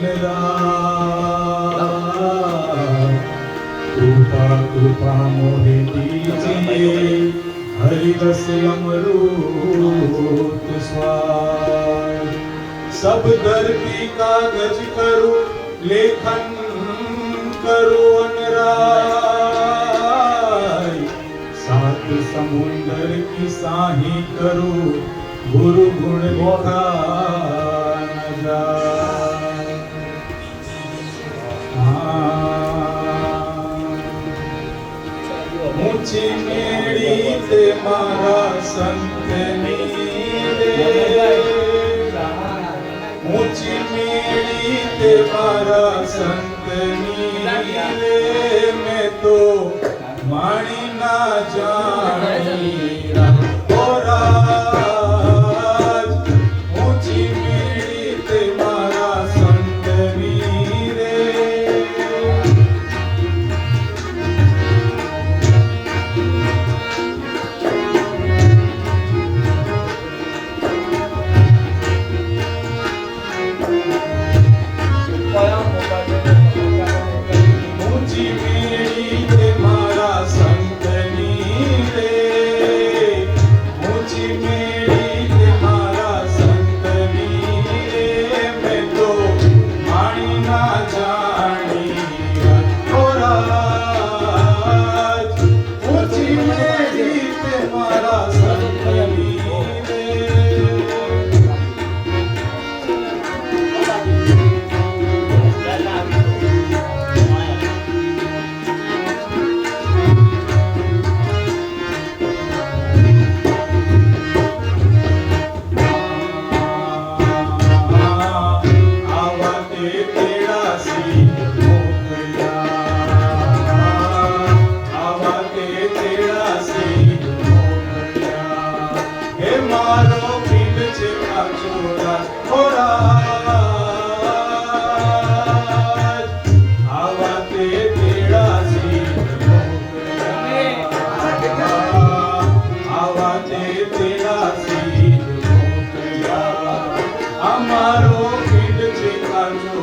दिन रात। कृपा कृपा मोहे दीजिए हरि रस अमृत स्वाद। सब धरती कागज करो लेखन करो अनराय। सात समुंदर की साही करो गुरु गुण लिखा न जाए। ऊंची मेड़ी ते मारा संत नीरे। ऊंची मेड़ी ते मारा संत नीरे। मैं तो माणी ना जानी ओ राज। ऊंची मेड़ी ते मारा संत नीरे। ऊंची मेड़ी ते मारा संत नीरे। ऊंची मेड़ी ते मारा संत नीरे। मैं तो माणी ना जानी ओ राज। ऊंची मेड़ी ते मारा संत नीरे। અમારો પીઠ છે કાચો